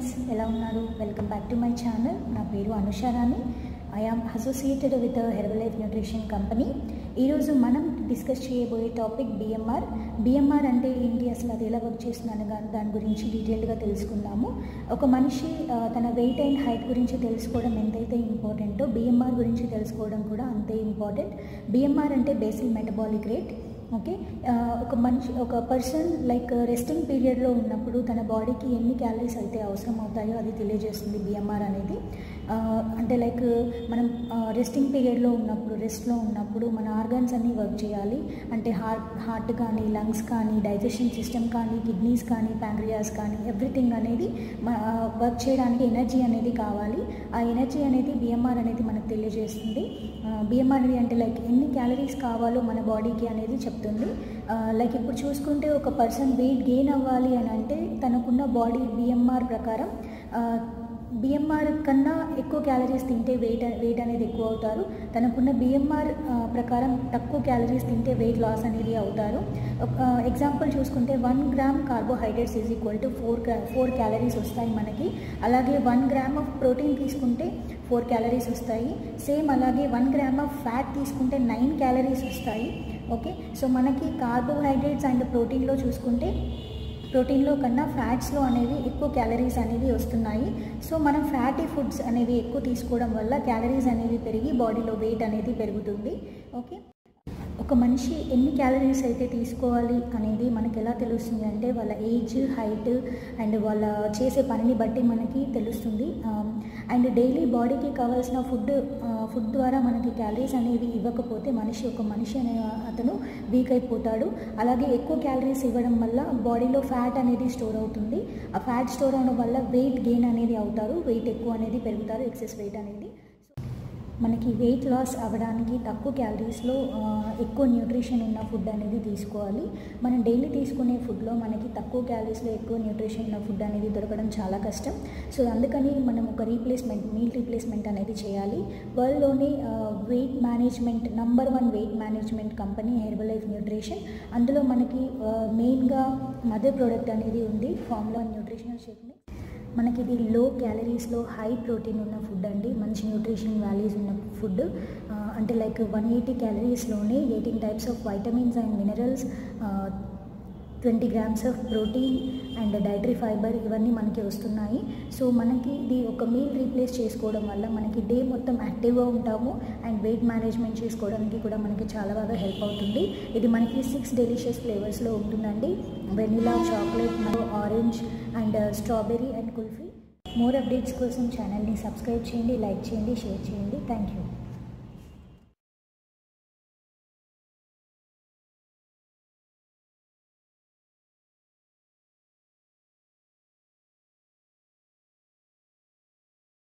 Friends, ఎలా ఉన్నారు? Welcome back to my channel. నా పేరు Anusharani. I am associated with Herbalife nutrition company. ఈరోజు మనం డిస్కస్ చేయబోయే టాపిక్ బిఎంఆర్. బిఎంఆర్ అంటే ఏంటి, అసలు అది ఎలా వర్క్ చేస్తుందని దాని గురించి డీటెయిల్గా తెలుసుకుందాము. ఒక మనిషి తన వెయిట్ అండ్ హైట్ గురించి తెలుసుకోవడం ఎంతైతే ఇంపార్టెంటో బిఎంఆర్ గురించి తెలుసుకోవడం కూడా అంతే ఇంపార్టెంట్. బిఎంఆర్ అంటే బేసిక్ మెటబాలిక్ రేట్. ఓకే, ఒక పర్సన్ లైక్ రెస్టింగ్ పీరియడ్లో ఉన్నప్పుడు తన బాడీకి ఎన్ని క్యాలరీస్ అయితే అవసరం అవుతాయో అది తెలియజేస్తుంది బిఎంఆర్ అనేది. అంటే లైక్ మనం రెస్టింగ్ పీరియడ్లో ఉన్నప్పుడు, రెస్ట్లో ఉన్నప్పుడు మన ఆర్గన్స్ అన్నీ వర్క్ చేయాలి. అంటే హార్ట్ కానీ, లంగ్స్ కానీ, డైజెషన్ సిస్టమ్ కానీ, కిడ్నీస్ కానీ, ప్యాంక్రియాస్ కానీ, ఎవ్రీథింగ్ అనేది వర్క్ చేయడానికి ఎనర్జీ అనేది కావాలి. ఆ ఎనర్జీ అనేది బిఎంఆర్ అనేది మనకు తెలియజేస్తుంది. బిఎంఆర్ అనేది అంటే లైక్ ఎన్ని క్యాలరీస్ కావాలో మన బాడీకి అనేది చెప్తుంది. లైక్ ఇప్పుడు చూసుకుంటే ఒక పర్సన్ వెయిట్ గెయిన్ అవ్వాలి అని అంటే తనకున్న బాడీ బిఎంఆర్ ప్రకారం బిఎంఆర్ కన్నా ఎక్కువ క్యాలరీస్ తింటే వెయిట్ అనేది ఎక్కువ అవుతారు. తనకున్న బిఎంఆర్ ప్రకారం తక్కువ క్యాలరీస్ తింటే వెయిట్ లాస్ అనేది అవుతారు. ఎగ్జాంపుల్ చూసుకుంటే 1 gram carbohydrates is equal to 4 calories వస్తాయి మనకి. అలాగే 1 గ్రామ్ ఆఫ్ ప్రోటీన్ తీసుకుంటే 4 క్యాలరీస్ వస్తాయి. సేమ్ అలాగే 1 గ్రామ్ ఆఫ్ ఫ్యాట్ తీసుకుంటే 9 క్యాలరీస్ వస్తాయి. ఓకే, సో మనకి కార్బోహైడ్రేట్స్ అండ్ ప్రోటీన్లో చూసుకుంటే ప్రోటీన్లో కన్నా ఫ్యాట్స్లో అనేవి ఎక్కువ క్యాలరీస్ అనేవి వస్తున్నాయి. సో మనం ఫ్యాటీ ఫుడ్స్ అనేవి ఎక్కువ తీసుకోవడం వల్ల క్యాలరీస్ అనేవి పెరిగి బాడీలో వెయిట్ అనేది పెరుగుతుంది. ఓకే, ఒక మనిషి ఎన్ని క్యాలరీస్ అయితే తీసుకోవాలి అనేది మనకి ఎలా తెలుస్తుంది అంటే వాళ్ళ ఏజ్, హైట్ అండ్ వాళ్ళ చేసే పనిని బట్టి మనకి తెలుస్తుంది. అండ్ డైలీ బాడీకి కావాల్సిన ఫుడ్ ద్వారా మనకి క్యాలరీస్ అనేవి ఇవ్వకపోతే ఒక మనిషి అనే అతను వీక్ అయిపోతాడు. అలాగే ఎక్కువ క్యాలరీస్ ఇవ్వడం వల్ల బాడీలో ఫ్యాట్ అనేది స్టోర్ అవుతుంది. ఆ ఫ్యాట్ స్టోర్ అవడం వల్ల వెయిట్ గెయిన్ అనేది అవుతారు, వెయిట్ ఎక్కువ అనేది పెరుగుతారు, ఎక్సెస్ వెయిట్ అనేది. మనకి వెయిట్ లాస్ అవ్వడానికి తక్కువ క్యాలరీస్లో ఎక్కువ న్యూట్రిషన్ ఉన్న ఫుడ్ అనేది తీసుకోవాలి. మనం డైలీ తీసుకునే ఫుడ్లో మనకి తక్కువ క్యాలరీస్లో ఎక్కువ న్యూట్రిషన్ ఉన్న ఫుడ్ అనేది దొరకడం చాలా కష్టం. సో అందుకని మనం ఒక మీల్ రీప్లేస్మెంట్ అనేది చేయాలి. వరల్డ్లోని weight management number 1 weight management company Herbalife nutrition. అందులో మనకి మెయిన్గా మదర్ ప్రోడక్ట్ అనేది ఉంది, ఫార్ములా న్యూట్రిషనల్ షేక్ని. మనకి ఇది లో క్యాలరీస్లో హై ప్రోటీన్ ఉన్న ఫుడ్ అండి, మంచి న్యూట్రిషన్ వాల్యూస్ ఉన్న ఫుడ్. అంటే like 180 క్యాలరీస్లోనే 18 types of vitamins and minerals, 20 grams of protein and dietary fibre ఇవన్నీ మనకి వస్తున్నాయి. సో మనకి ఇది ఒక మీల్ రీప్లేస్ చేసుకోవడం వల్ల మనకి డే మొత్తం యాక్టివ్గా ఉంటాము అండ్ వెయిట్ మేనేజ్మెంట్ చేసుకోవడానికి కూడా మనకి చాలా బాగా హెల్ప్ అవుతుంది. ఇది మనకి 6 డెలిషియస్ ఫ్లేవర్స్లో ఉంటుందండి. Vanilla, chocolate, orange and strawberry and kulfi. More updates కోసం ఛానల్ని సబ్స్క్రైబ్ చేయండి, లైక్ చేయండి, షేర్ చేయండి. Thank you.